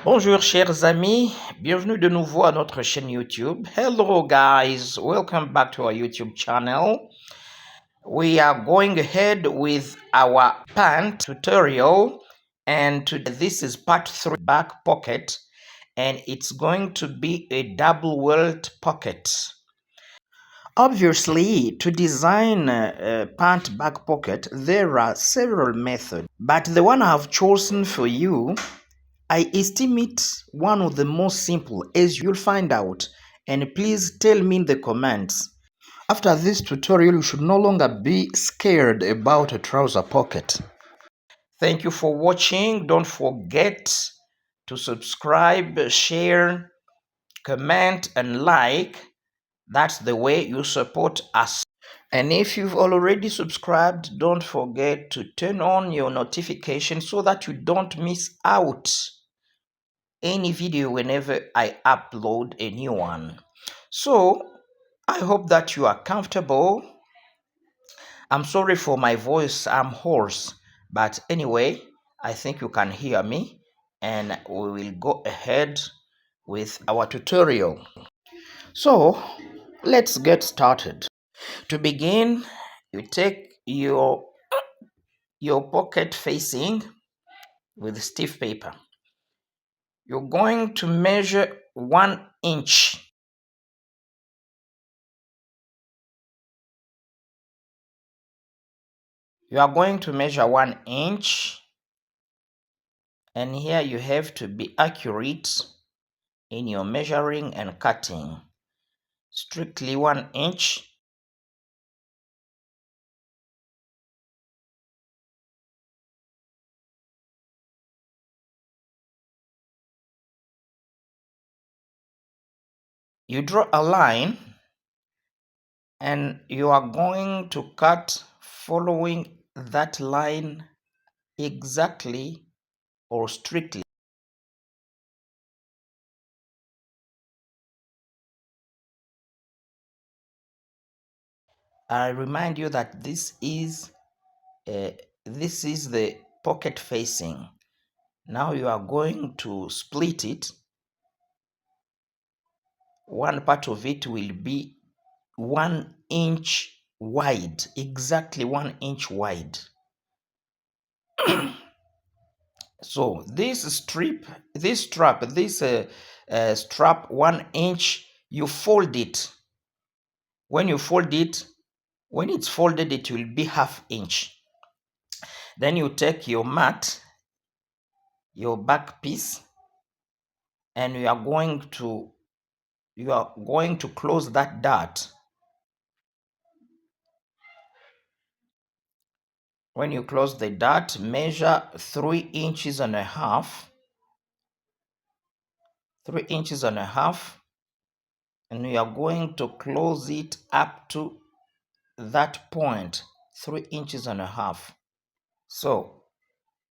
Bonjour chers amis, bienvenue de nouveau à notre chaîne YouTube. Hello guys, welcome back to our YouTube channel. We are going ahead with our pant tutorial and this is part 3 back pocket and it's going to be a double welt pocket. Obviously, to design a pant back pocket, there are several methods, but the one I've chosen for you I estimate one of the most simple, as you'll find out, and please tell me in the comments. After this tutorial, you should no longer be scared about a trouser pocket. Thank you for watching. Don't forget to subscribe, share, comment, and like. That's the way you support us. And if you've already subscribed, don't forget to turn on your notifications so that you don't miss out any video whenever I upload a new one. So I hope that you are comfortable. I'm sorry for my voice, I'm hoarse, but anyway, I think you can hear me and we will go ahead with our tutorial. So let's get started. To begin, you take your pocket facing with stiff paper. You're going to measure 1 inch. You are going to measure 1 inch, and here you have to be accurate in your measuring and cutting. Strictly 1 inch. You draw a line and you are going to cut following that line exactly or strictly. I remind you that this is the pocket facing. Now you are going to split it. One part of it will be 1 inch wide, exactly 1 inch wide. So this strap 1 inch, you fold it. When you fold it, when it's folded, it will be ½ inch. Then you take your mat, your back piece, and you are going to close that dart. When you close the dart, measure 3 inches and a half. 3 inches and a half, and we are going to close it up to that point, 3 inches and a half. So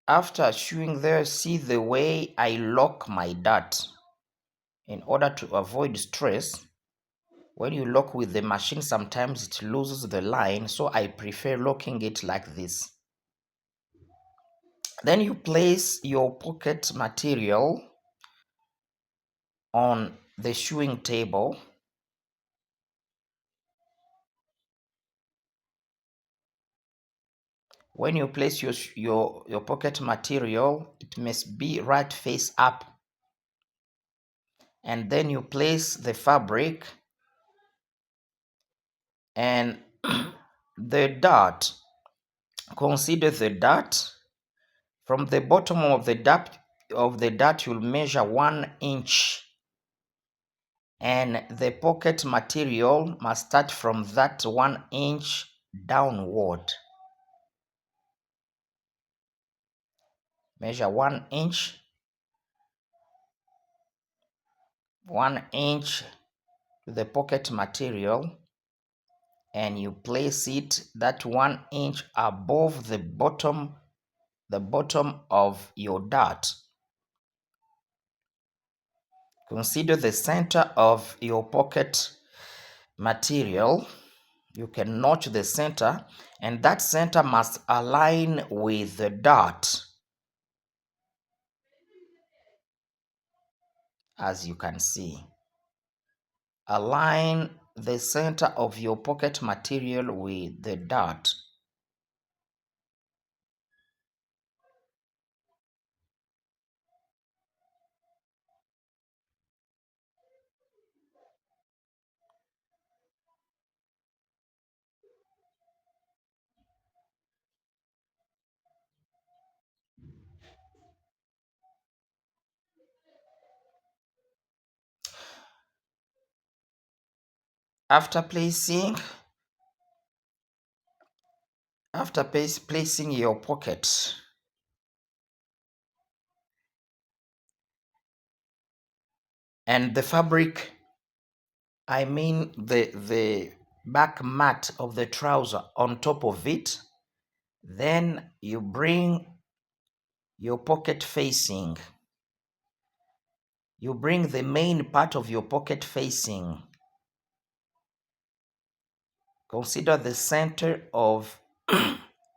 after showing there, see the way I lock my dart. In order to avoid stress, when you lock with the machine, sometimes it loses the line, so I prefer locking it like this. Then you place your pocket material on the sewing table. When you place your pocket material, it must be right face up. And then you place the fabric and the dart. Consider the dart. From the bottom of the dart you'll measure 1 inch. And the pocket material must start from that 1 inch downward. Measure 1 inch. 1 inch to the pocket material, and you place it that 1 inch above the bottom of your dart. Consider the center of your pocket material. You can notch the center, and that center must align with the dart. as you can see. Align the center of your pocket material with the dart. After placing placing your pocket, and the fabric, I mean the back mat of the trouser on top of it, then you bring your pocket facing. You bring the main part of your pocket facing. Consider the center of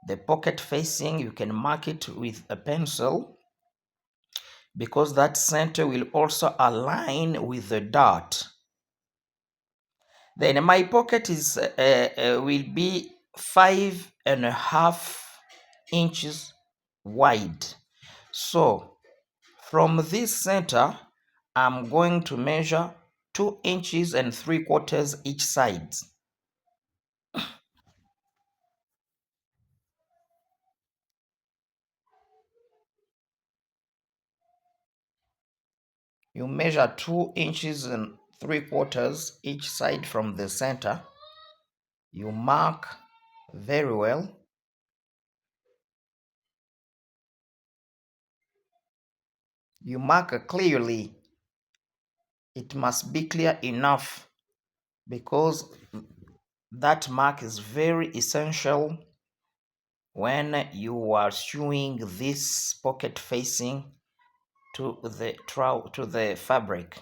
the pocket facing. You can mark it with a pencil because that center will also align with the dart. Then my pocket is will be 5.5 inches wide. So from this center, I'm going to measure 2.75 inches each side. You measure 2.75 inches each side from the center. You mark very well. You mark clearly. It must be clear enough because that mark is very essential when you are sewing this pocket facing to the fabric.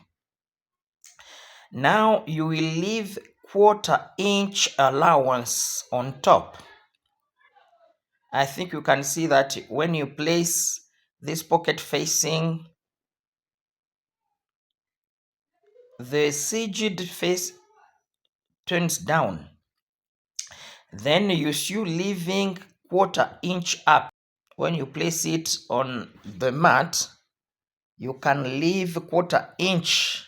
Now you will leave 1/4 inch allowance on top. I think you can see that when you place this pocket facing, the sidged face turns down. Then you sew leaving 1/4 inch up. When you place it on the mat, you can leave 1/4 inch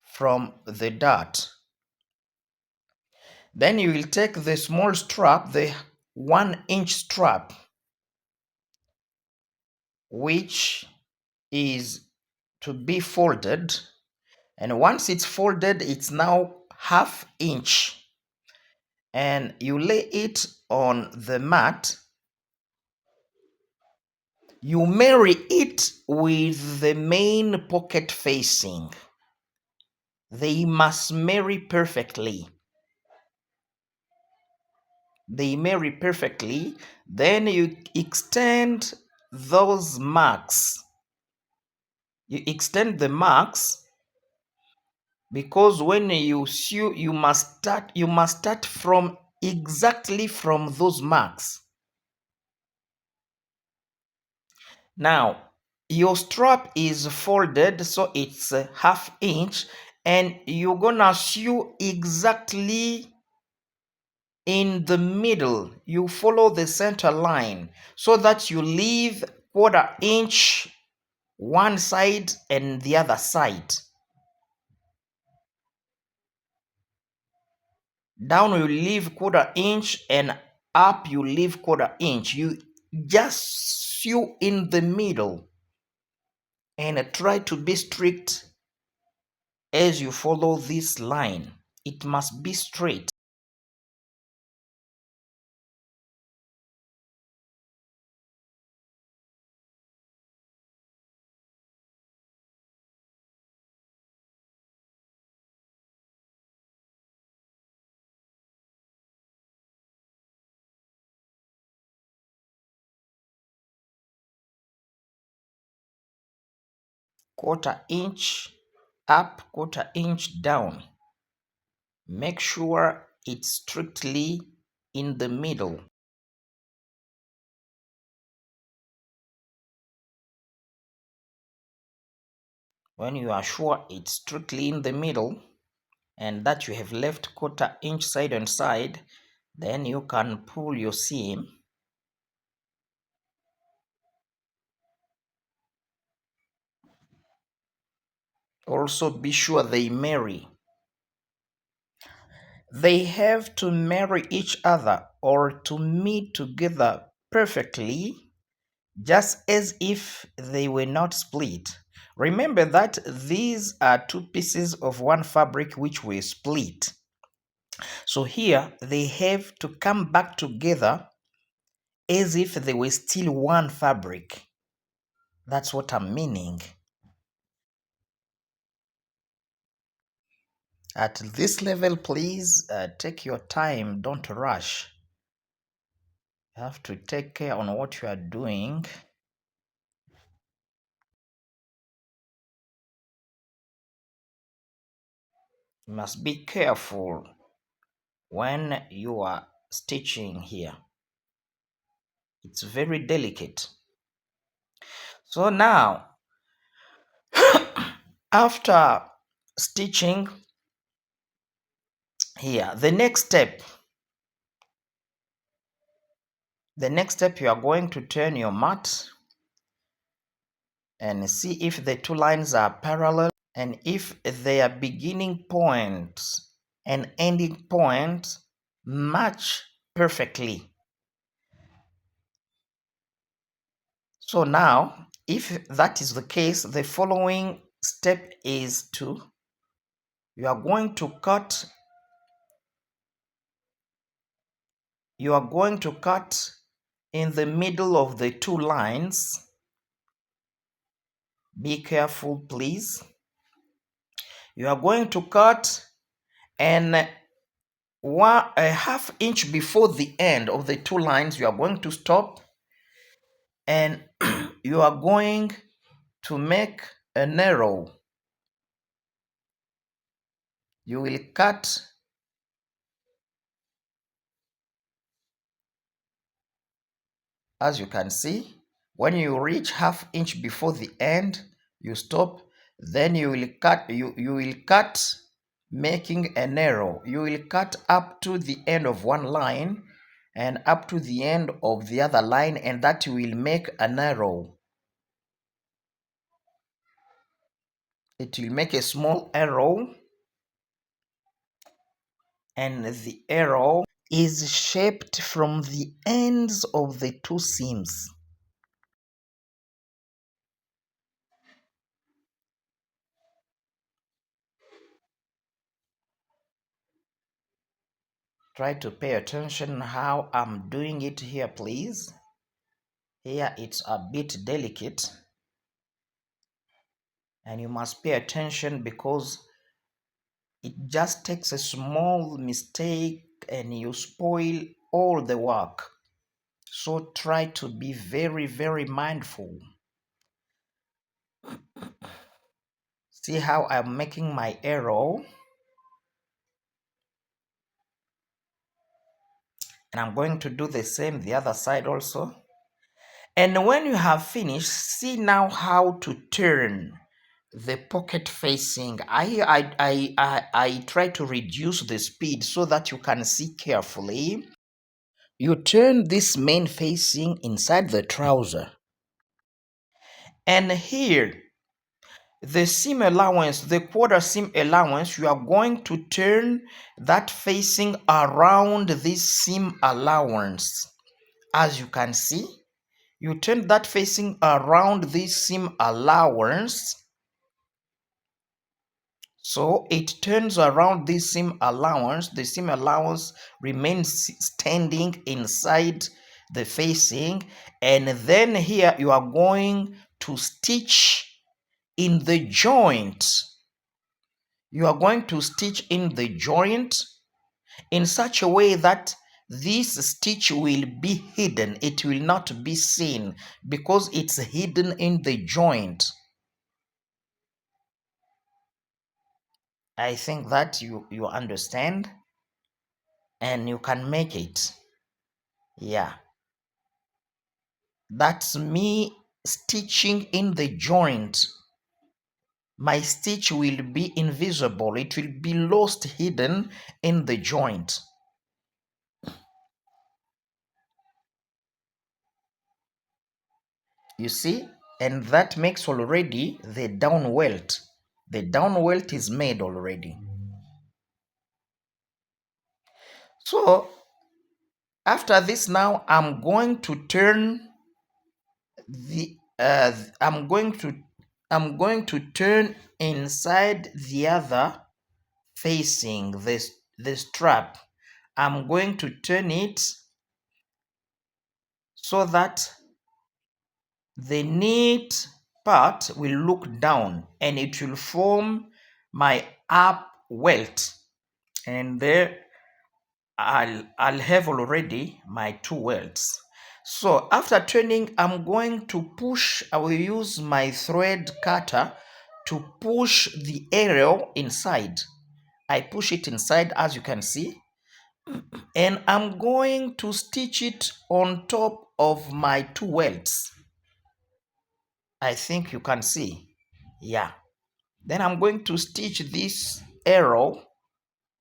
from the dart. Then you will take the small strap, the 1 inch strap, which is to be folded. And once it's folded, it's now 1/2 inch. And you lay it on the mat. You marry it with the main pocket facing. They must marry perfectly. They marry perfectly. Then you extend those marks. You extend the marks because when you sew, you must start from exactly from those marks. Now your strap is folded, so it's 1/2 inch, and you're gonna sew exactly in the middle. You follow the center line so that you leave 1/4 inch one side and the other side. Down you leave 1/4 inch and up you leave 1/4 inch. You just sew in the middle and try to be strict as you follow this line. It must be straight. Quarter inch up, 1/4 inch down. Make sure it's strictly in the middle. When you are sure it's strictly in the middle and that you have left 1/4 inch side on side, then you can pull your seam. Also be sure they marry. They have to marry each other or to meet together perfectly, just as if they were not split. Remember that these are two pieces of one fabric which were split. So here they have to come back together as if they were still one fabric. That's what I'm meaning. At this level, please take your time, don't rush. You have to take care on what you are doing. You must be careful when you are stitching here. It's very delicate. So now, after stitching here, the next step you are going to turn your mat and see if the two lines are parallel and if their beginning point and ending point match perfectly. So now, if that is the case, the following step is you are going to cut in the middle of the two lines. Be careful, please. You are going to cut and a half inch before the end of the two lines, you are going to stop and you are going to make an arrow. You will cut as you can see. When you reach half inch before the end, you stop. Then you will cut. You will cut, making an arrow. You will cut up to the end of one line and up to the end of the other line, and that will make an arrow. It will make a small arrow, and the arrow is shaped from the ends of the two seams. Try to pay attention how I'm doing it here, please. Here it's a bit delicate and you must pay attention because it just takes a small mistake and you spoil all the work. So try to be very, very mindful. See how I'm making my arrow? And I'm going to do the same the other side also. And when you have finished, see now how to turn the pocket facing. I try to reduce the speed so that you can see carefully. You turn this main facing inside the trouser. And here, the seam allowance, the quarter seam allowance, you are going to turn that facing around this seam allowance. As you can see, you turn that facing around this seam allowance. So it turns around this seam allowance. The seam allowance remains standing inside the facing. And then here you are going to stitch in the joint. You are going to stitch in the joint in such a way that this stitch will be hidden. It will not be seen because it's hidden in the joint. I think that you understand and you can make it. Yeah. That's me stitching in the joint. my stitch will be invisible. It will be lost hidden in the joint. You see? And that makes already the down welt. The down welt is made already. So after this now I'm going to turn the I'm going to turn inside the other facing the strap. I'm going to turn it so that the neat part will look down and it will form my up welt, and there I'll have already my two welts. So after turning, I'm going to push, I will use my thread cutter to push the aerial inside. I push it inside as you can see, and I'm going to stitch it on top of my two welts. I think you can see. Yeah. Then I'm going to stitch this arrow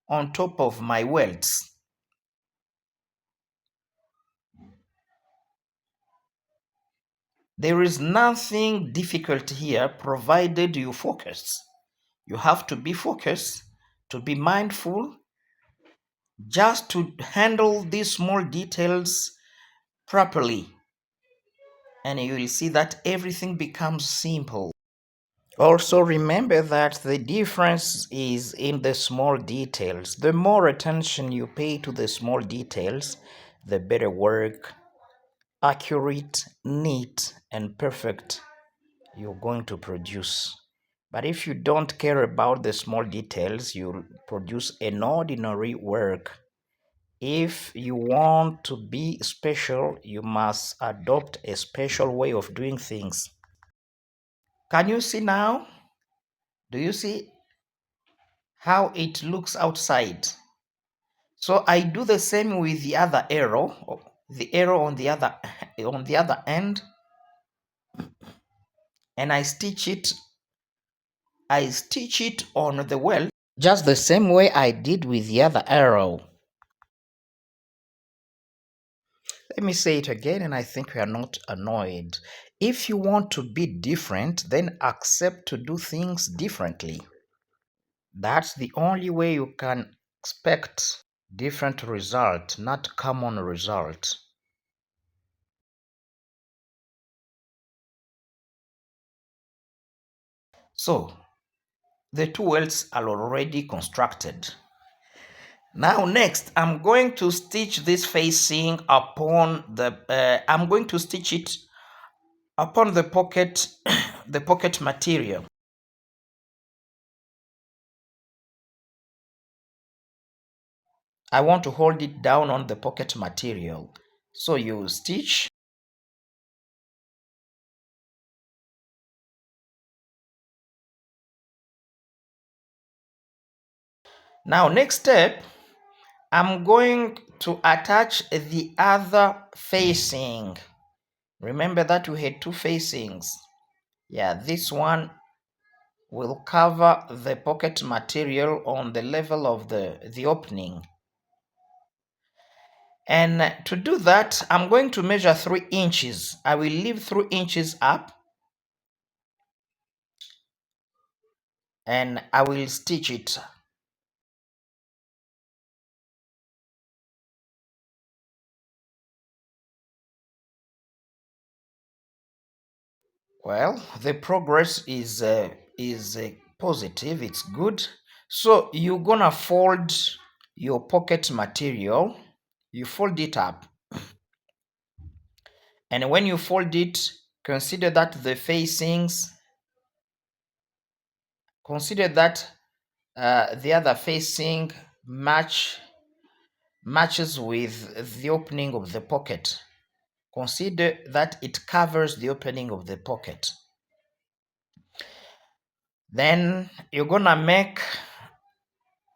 on top of my welts. There is nothing difficult here provided you focus. You have to be focused, to be mindful, just to handle these small details properly. And you will see that everything becomes simple. Also remember that the difference is in the small details. The more attention you pay to the small details, the better work, accurate, neat, and perfect you're going to produce. But if you don't care about the small details, you'll produce an ordinary work. If you want to be special, you must adopt a special way of doing things. Can you see now? Do you see how it looks outside? So I do the same with the other arrow, the arrow on the other end, and I stitch it on the welt just the same way I did with the other arrow. Let me say it again, and I think we are not annoyed. If you want to be different, then accept to do things differently. That's the only way you can expect different result, not common result. So the two welts are already constructed. Now next, I'm going to stitch this facing upon the. I'm going to stitch it upon the pocket, the pocket material. I want to hold it down on the pocket material. So you stitch. Now next step, I'm going to attach the other facing. Remember that we had two facings. Yeah, this one will cover the pocket material on the level of the opening. And to do that, I'm going to measure 3 inches. I will leave 3 inches up and I will stitch it. Well, the progress is positive. It's good. So you're gonna fold your pocket material. You fold it up, and when you fold it, consider that the facings. Consider that the other facing matches with the opening of the pocket. Consider that it covers the opening of the pocket. Then you're gonna make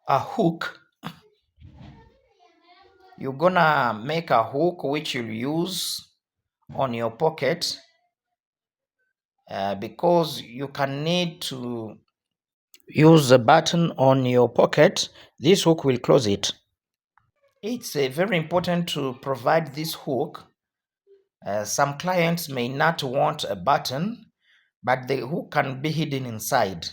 a hook. You're gonna make a hook which you'll use on your pocket because you can need to use the button on your pocket, this hook will close it. It's very important to provide this hook. Some clients may not want a button, but the hook can be hidden inside.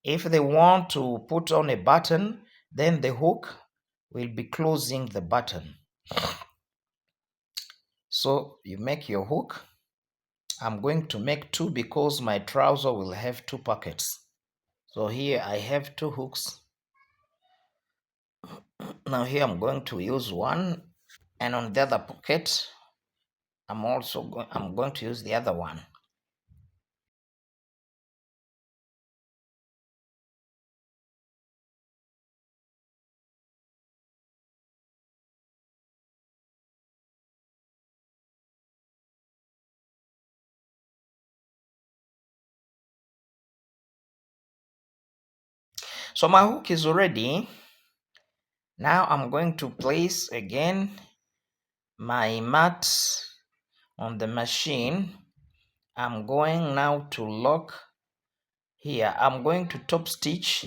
If they want to put on a button, then the hook will be closing the button. So you make your hook. I'm going to make two because my trouser will have two pockets. So here I have two hooks. Now here I'm going to use one, and on the other pocket I'm going to use the other one. So my hook is ready. Now I'm going to place again my mat on the machine. I'm going now to lock here. I'm going to top stitch,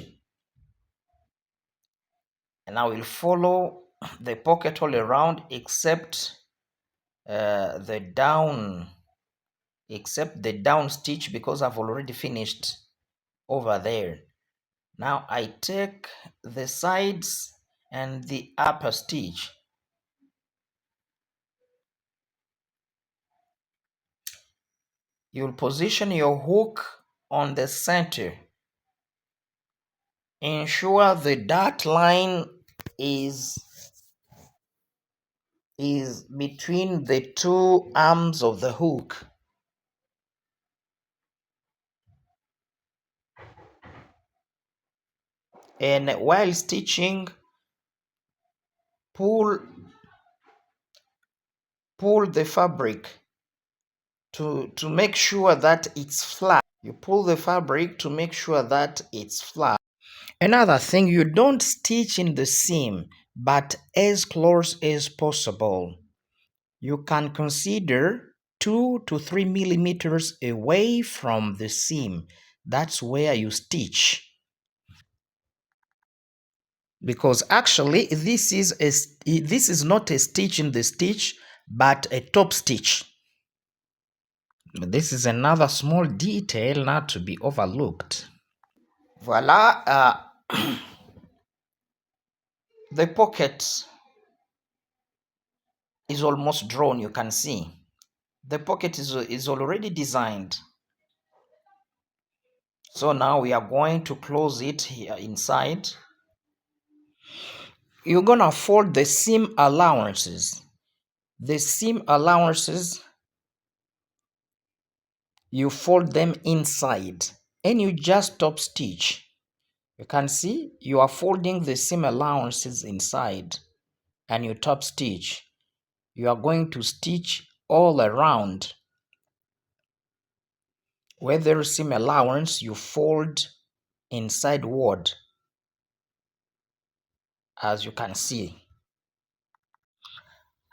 and I will follow the pocket all around except the down stitch, because I've already finished over there. Now I take the sides and the upper stitch. You'll position your hook on the center. Ensure the dot line is between the two arms of the hook. And while stitching, pull the fabric to make sure that it's flat. You pull the fabric to make sure that it's flat. Another thing, you don't stitch in the seam, but as close as possible. You can consider 2 to 3 millimeters away from the seam. That's where you stitch. Because actually this is not a stitch in the stitch, but a top stitch. This is another small detail not to be overlooked. Voila, the pocket is almost drawn. You can see the pocket is already designed. So now we are going to close it here inside. You're gonna fold the seam allowances. The seam allowances, you fold them inside and you just top stitch. You can see you are folding the seam allowances inside and you top stitch. You are going to stitch all around. Where there is seam allowance, you fold inside ward, as you can see.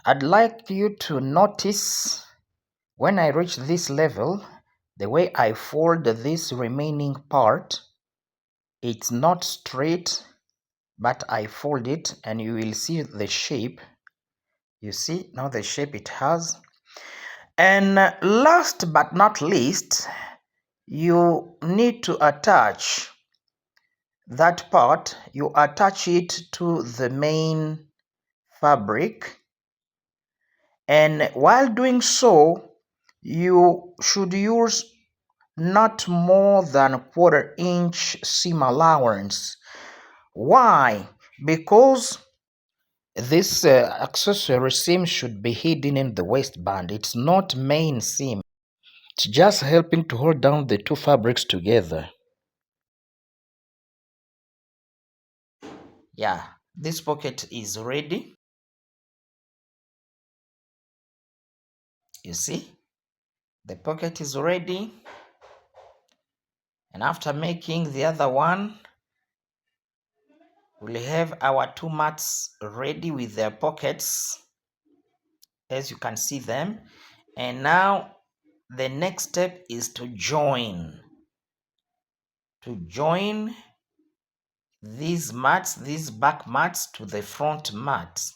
I'd like you to notice when I reach this level, the way I fold this remaining part, it's not straight, but I fold it and you will see the shape. You see now the shape it has. And last but not least, you need to attach that part. You attach it to the main fabric, and while doing so, you should use not more than a 1/4 inch seam allowance. Why? Because this accessory seam should be hidden in the waistband. It's not main seam. It's just helping to hold down the two fabrics together. Yeah, this pocket is ready. You see, the pocket is ready. And after making the other one, we'll have our two mats ready with their pockets, as you can see them. And now the next step is to join. these mats, these back mats to the front mats.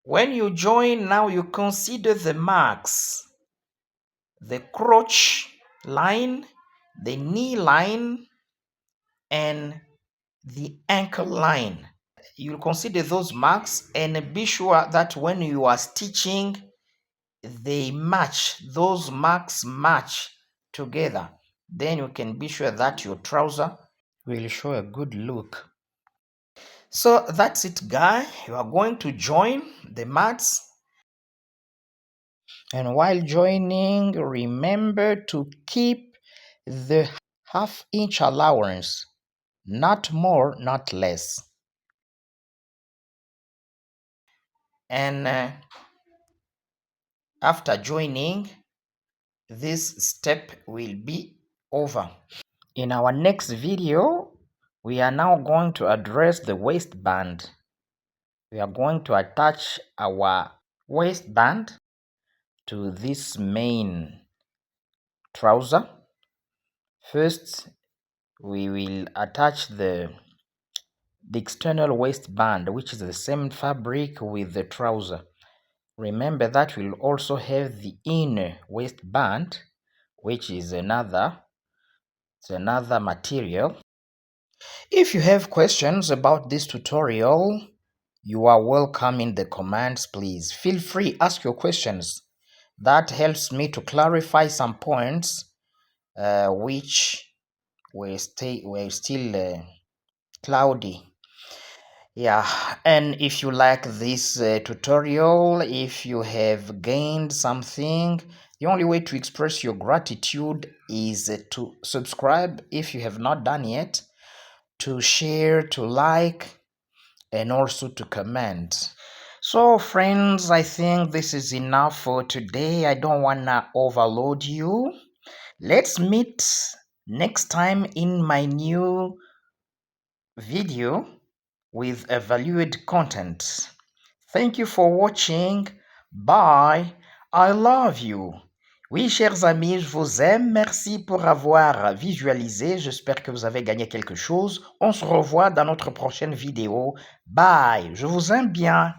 When you join, now you consider the marks, the crotch line, the knee line, and the ankle line. You'll consider those marks and be sure that when you are stitching, they match, those marks match together. Then you can be sure that your trouser will show a good look. So that's it, guy. You are going to join the mats, and while joining, remember to keep the half-inch allowance, not more, not less. And after joining, this step will be over. In our next video, we are now going to address the waistband. We are going to attach our waistband to this main trouser. First, we will attach the external waistband, which is the same fabric with the trouser. Remember that we'll also have the inner waistband, which is another material. If you have questions about this tutorial, you are welcome in the comments. Please feel free, ask your questions. That helps me to clarify some points which were still cloudy. Yeah, and if you like this tutorial, if you have gained something, the only way to express your gratitude is to subscribe if you have not done yet, to share, to like, and also to comment. So friends, I think this is enough for today. I don't want to overload you. Let's meet next time in my new video with a valued content. Thank you for watching. Bye. I love you. Oui, chers amis, je vous aime. Merci pour avoir visualisé. J'espère que vous avez gagné quelque chose. On se revoit dans notre prochaine vidéo. Bye. Je vous aime bien.